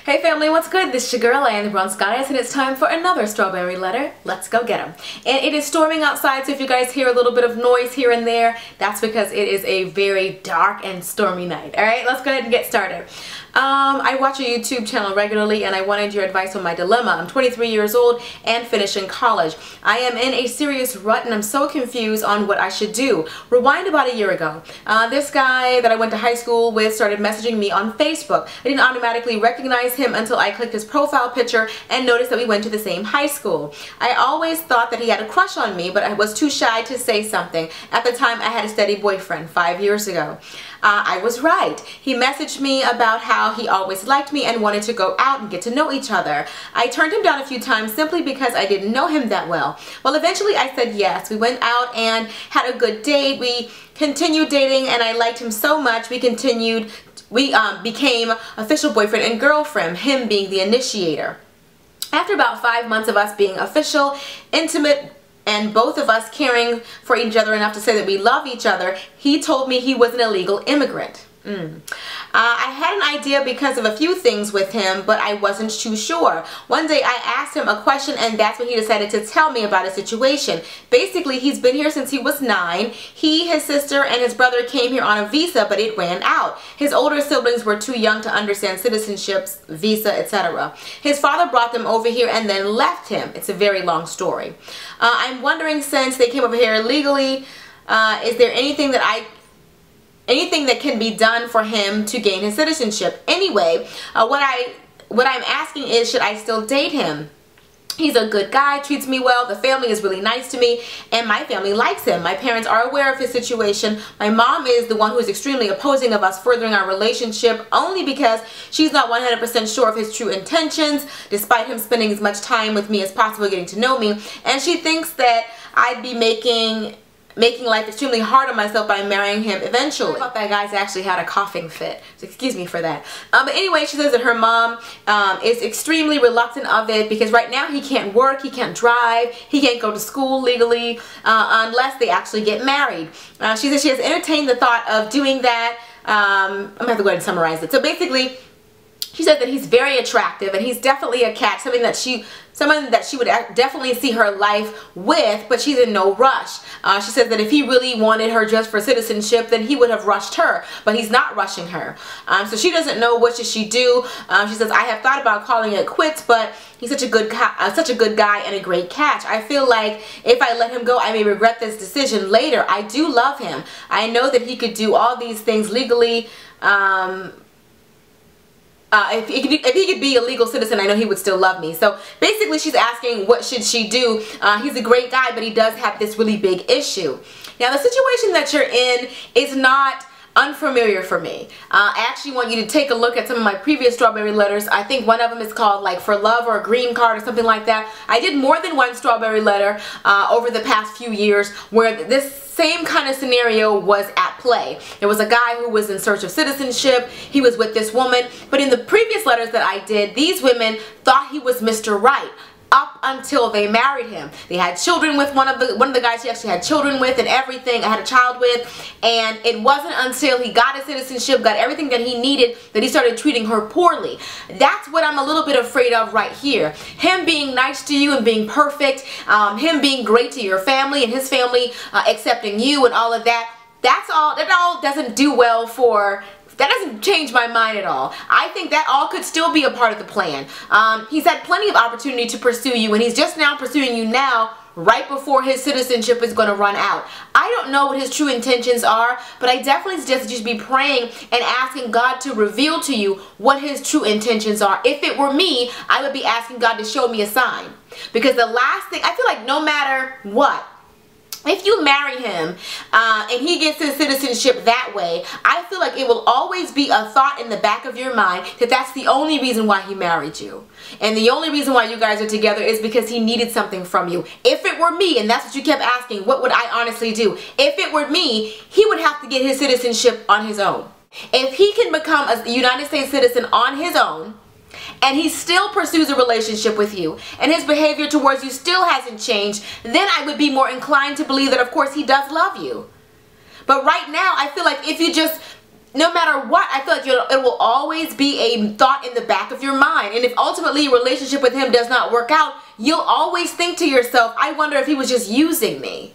Hey family, what's good? This is your girl, Anne the Bronx Goddess, and it's time for another strawberry letter. Let's go get them. And it is storming outside, so if you guys hear a little bit of noise here and there, that's because it is a very dark and stormy night. Alright, let's go ahead and get started. I watch a YouTube channel regularly, and I wanted your advice on my dilemma. I'm 23 years old and finishing college. I am in a serious rut, and I'm so confused on what I should do. Rewind about a year ago. This guy that I went to high school with started messaging me on Facebook. I didn't automatically recognize him until I clicked his profile picture and noticed that we went to the same high school. I always thought that he had a crush on me, but I was too shy to say something. At the time, I had a steady boyfriend 5 years ago. I was right. He messaged me about how he always liked me and wanted to go out and get to know each other. I turned him down a few times simply because I didn't know him that well. Well, eventually I said yes. We went out and had a good date. We continued dating, and I liked him so much. We became official boyfriend and girlfriend, him being the initiator. After about 5 months of us being official, intimate, and both of us caring for each other enough to say that we love each other, he told me he was an illegal immigrant. I had an idea because of a few things with him, but I wasn't too sure. One day I asked him a question, and that's when he decided to tell me about a situation. Basically, he's been here since he was 9. He, his sister, and his brother came here on a visa, but it ran out. His older siblings were too young to understand citizenships, visa, etc. His father brought them over here and then left him. It's a very long story. I'm wondering, since they came over here illegally, is there anything that can be done for him to gain his citizenship? Anyway, what I'm asking is, should I still date him? He's a good guy, treats me well, the family is really nice to me, and my family likes him. My parents are aware of his situation. My mom is the one who is extremely opposing of us furthering our relationship, only because she's not 100% sure of his true intentions, despite him spending as much time with me as possible getting to know me, and she thinks that I'd be making life extremely hard on myself by marrying him eventually. I thought that guy's actually had a coughing fit, so excuse me for that. But anyway, she says that her mom is extremely reluctant of it because right now he can't work, he can't drive, he can't go to school legally unless they actually get married. She says she has entertained the thought of doing that. I'm going to have to go ahead and summarize it. So basically, she said that he's very attractive and he's definitely a catch, someone that she would definitely see her life with, but she's in no rush. She says that if he really wanted her just for citizenship, then he would have rushed her, but he's not rushing her. So she doesn't know what should she do. She says, I have thought about calling it quits, but he's such a good guy and a great catch. I feel like if I let him go, I may regret this decision later. I do love him. I know that he could do all these things legally. If he could be a legal citizen, I know he would still love me. So basically she's asking, what should she do? He's a great guy, but he does have this really big issue. Now, the situation that you're in is not unfamiliar for me. I actually want you to take a look at some of my previous strawberry letters. I think one of them is called like For Love or a Green Card or something like that. I did more than one strawberry letter over the past few years where this same kind of scenario was at play. There was a guy who was in search of citizenship. He was with this woman, but in the previous letters that I did, these women thought he was Mr. Right up until they married him. They had children with one of the guys he actually had children with and everything. I had a child with, and it wasn't until he got his citizenship, got everything that he needed, that he started treating her poorly. That's what I'm a little bit afraid of right here. Him being nice to you and being perfect, him being great to your family and his family accepting you and all of that. That all doesn't do well for. That doesn't change my mind at all. I think that all could still be a part of the plan. He's had plenty of opportunity to pursue you, and he's just now pursuing you now, right before his citizenship is going to run out. I don't know what his true intentions are, but I definitely suggest that you should be praying and asking God to reveal to you what his true intentions are. If it were me, I would be asking God to show me a sign. Because the last thing, I feel like no matter what, if you marry him and he gets his citizenship that way, I feel like it will always be a thought in the back of your mind that that's the only reason why he married you. And the only reason why you guys are together is because he needed something from you. If it were me, and that's what you kept asking, what would I honestly do? If it were me, he would have to get his citizenship on his own. If he can become a United States citizen on his own, and he still pursues a relationship with you, and his behavior towards you still hasn't changed, then I would be more inclined to believe that of course he does love you. But right now, I feel like if you just no matter what, I feel like it will always be a thought in the back of your mind. And if ultimately a relationship with him does not work out, you'll always think to yourself, I wonder if he was just using me.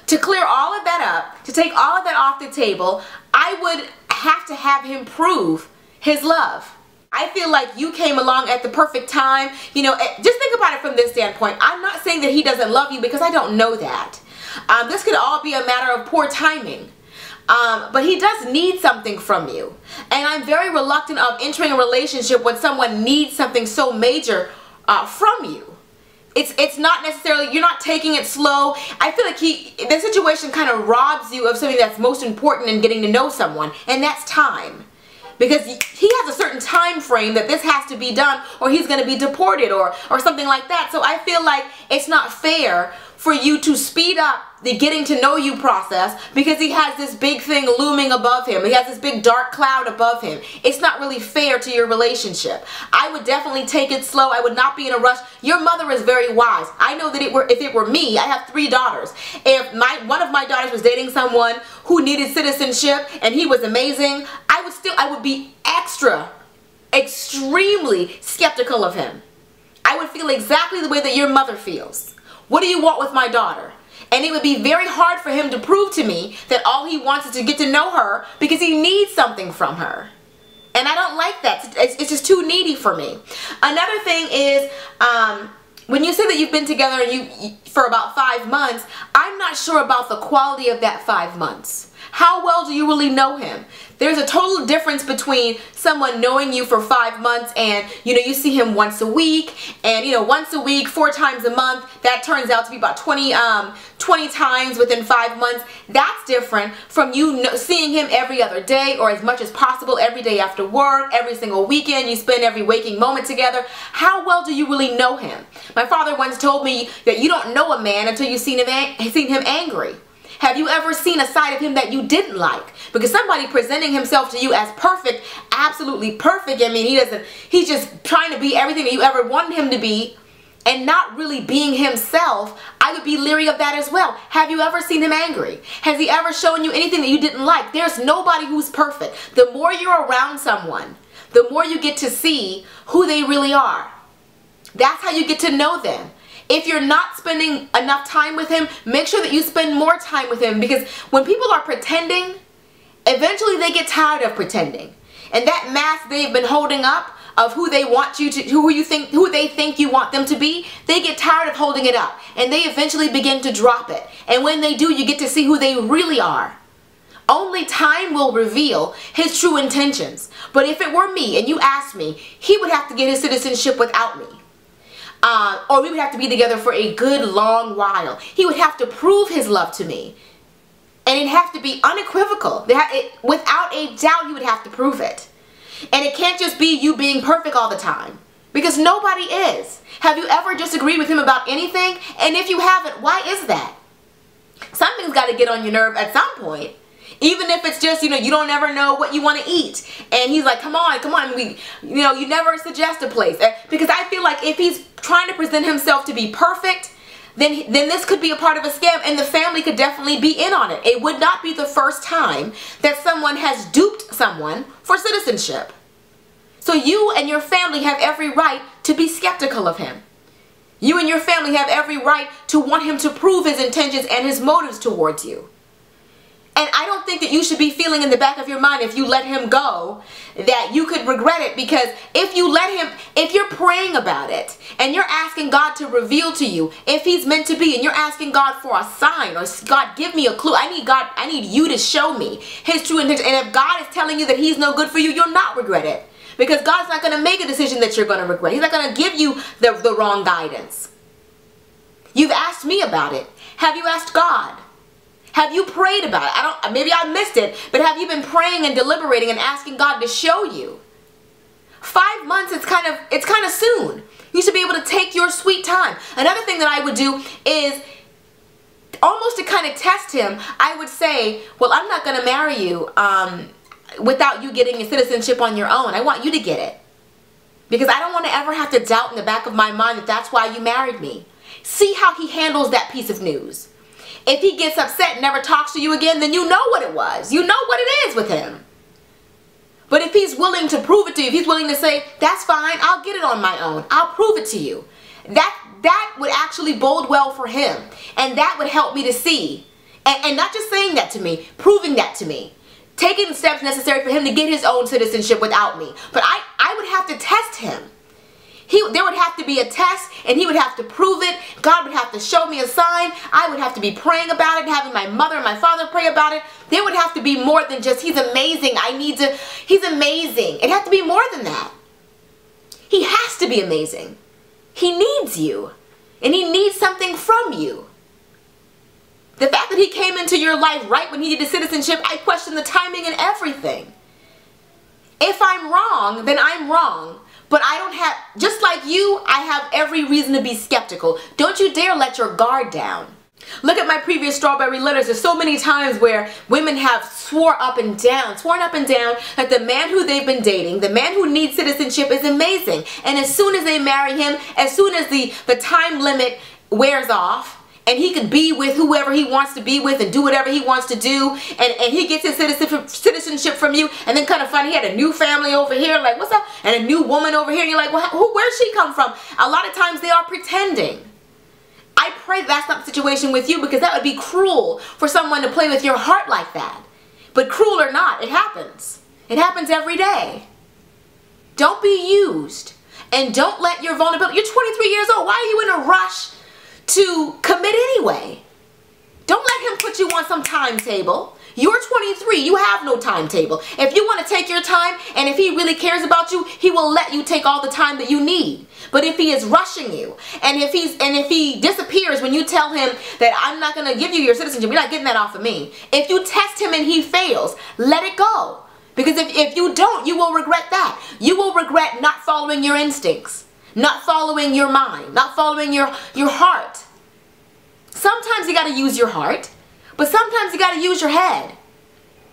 To clear all of that up, to take all of that off the table, I would have to have him prove his love. I feel like you came along at the perfect time. You know, just think about it from this standpoint. I'm not saying that he doesn't love you, because I don't know that. This could all be a matter of poor timing. But he does need something from you. And I'm very reluctant of entering a relationship when someone needs something so major from you. It's not necessarily, you're not taking it slow. I feel like the situation kind of robs you of something that's most important in getting to know someone, and that's time. Because he has a certain time frame that this has to be done, or he's going to be deported or something like that. So I feel like it's not fair for you to speed up the getting to know you process because he has this big thing looming above him. He has this big dark cloud above him. It's not really fair to your relationship. I would definitely take it slow. I would not be in a rush. Your mother is very wise. I know that if it were me, I have 3 daughters. If one of my daughters was dating someone who needed citizenship and he was amazing, I would be extremely skeptical of him. I would feel exactly the way that your mother feels. What do you want with my daughter? And it would be very hard for him to prove to me that all he wants is to get to know her because he needs something from her. And I don't like that. It's just too needy for me. Another thing is, when you say that you've been together for about 5 months, I'm not sure about the quality of that 5 months. How well do you really know him? There's a total difference between someone knowing you for 5 months and, you see him once a week, and, once a week, 4 times a month. That turns out to be about 20 times within 5 months. That's different from you seeing him every other day, or as much as possible every day after work, every single weekend. You spend every waking moment together. How well do you really know him? My father once told me that you don't know a man until you've seen him angry. Have you ever seen a side of him that you didn't like? Because somebody presenting himself to you as perfect, absolutely perfect, I mean, he's just trying to be everything that you ever wanted him to be and not really being himself, I would be leery of that as well. Have you ever seen him angry? Has he ever shown you anything that you didn't like? There's nobody who's perfect. The more you're around someone, the more you get to see who they really are. That's how you get to know them. If you're not spending enough time with him, make sure that you spend more time with him, because when people are pretending, eventually they get tired of pretending. And that mask they've been holding up of who they want you to, who they think you want them to be, they get tired of holding it up, and they eventually begin to drop it. And when they do, you get to see who they really are. Only time will reveal his true intentions. But if it were me and you asked me, he would have to get his citizenship without me. Or we would have to be together for a good long while. He would have to prove his love to me. And it'd have to be unequivocal. Without a doubt, he would have to prove it. And it can't just be you being perfect all the time. Because nobody is. Have you ever disagreed with him about anything? And if you haven't, why is that? Something's got to get on your nerve at some point. Even if it's just, you don't ever know what you want to eat. And he's like, come on. You never suggest a place. Because I feel like if he's trying to present himself to be perfect, then this could be a part of a scam, and the family could definitely be in on it. It would not be the first time that someone has duped someone for citizenship. So you and your family have every right to be skeptical of him. You and your family have every right to want him to prove his intentions and his motives towards you. And I don't think that you should be feeling in the back of your mind, if you let him go, that you could regret it. Because if you're praying about it and you're asking God to reveal to you if he's meant to be, and you're asking God for a sign, or God, give me a clue. I need you to show me his true intention. And if God is telling you that he's no good for you, you'll not regret it. Because God's not going to make a decision that you're going to regret. He's not going to give you the wrong guidance. You've asked me about it. Have you asked God? Have you prayed about it? Maybe I missed it, but have you been praying and deliberating and asking God to show you? 5 months, it's kind of soon. You should be able to take your sweet time. Another thing that I would do is, almost to kind of test him, I would say, well, I'm not going to marry you without you getting a citizenship on your own. I want you to get it. Because I don't want to ever have to doubt in the back of my mind that that's why you married me. See how he handles that piece of news. If he gets upset and never talks to you again, then you know what it was. You know what it is with him. But if he's willing to prove it to you, if he's willing to say, that's fine, I'll get it on my own, I'll prove it to you, that would actually bode well for him. And that would help me to see. And not just saying that to me, proving that to me. Taking the steps necessary for him to get his own citizenship without me. But I would have to test him. There would have to be a test, and he would have to prove it. God would have to show me a sign. I would have to be praying about it, having my mother and my father pray about it. There would have to be more than just, he's amazing, he's amazing. It had to be more than that. He has to be amazing. He needs you, and he needs something from you. The fact that he came into your life right when he needed citizenship, I question the timing and everything. If I'm wrong, then I'm wrong. But I don't have, just like you, I have every reason to be skeptical. Don't you dare let your guard down. Look at my previous strawberry letters. There's so many times where women have sworn up and down that the man who they've been dating, the man who needs citizenship, is amazing. And as soon as they marry him, as soon as the time limit wears off, and he can be with whoever he wants to be with and do whatever he wants to do, and he gets his citizenship from you, and then kind of find he had a new family over here, like, what's up? And a new woman over here, and you're like, well, where'd she come from? A lot of times they are pretending. I pray that's not the situation with you, because that would be cruel for someone to play with your heart like that. But cruel or not, it happens. It happens every day. Don't be used. And don't let your vulnerability, you're 23 years old, why are you in a rush to commit anyway? Don't let him put you on some timetable. You're 23, you have no timetable. If you want to take your time, and if he really cares about you, he will let you take all the time that you need. But if he is rushing you, and if he disappears when you tell him that I'm not going to give you your citizenship, you're not getting that off of me. If you test him and he fails, let it go. Because if you don't, you will regret that. You will regret not following your instincts, not following your mind, not following your heart. Sometimes you got to use your heart, but sometimes you got to use your head.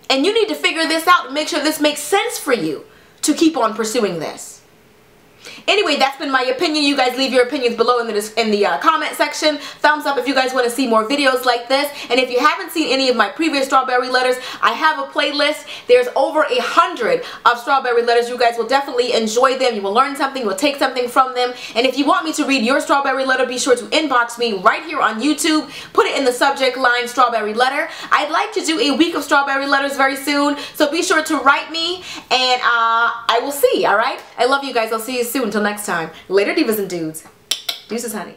And you need to figure this out and make sure this makes sense for you to keep on pursuing this. Anyway, that's been my opinion. You guys leave your opinions below in the comment section. Thumbs up if you guys want to see more videos like this. And if you haven't seen any of my previous strawberry letters, I have a playlist. There's over 100 of strawberry letters. You guys will definitely enjoy them. You will learn something. You will take something from them. And if you want me to read your strawberry letter, be sure to inbox me right here on YouTube. Put it in the subject line, strawberry letter. I'd like to do a week of strawberry letters very soon. So be sure to write me, and I will see, all right? I love you guys. I'll see you soon. Until next time. Later, divas and dudes. Deuces, honey.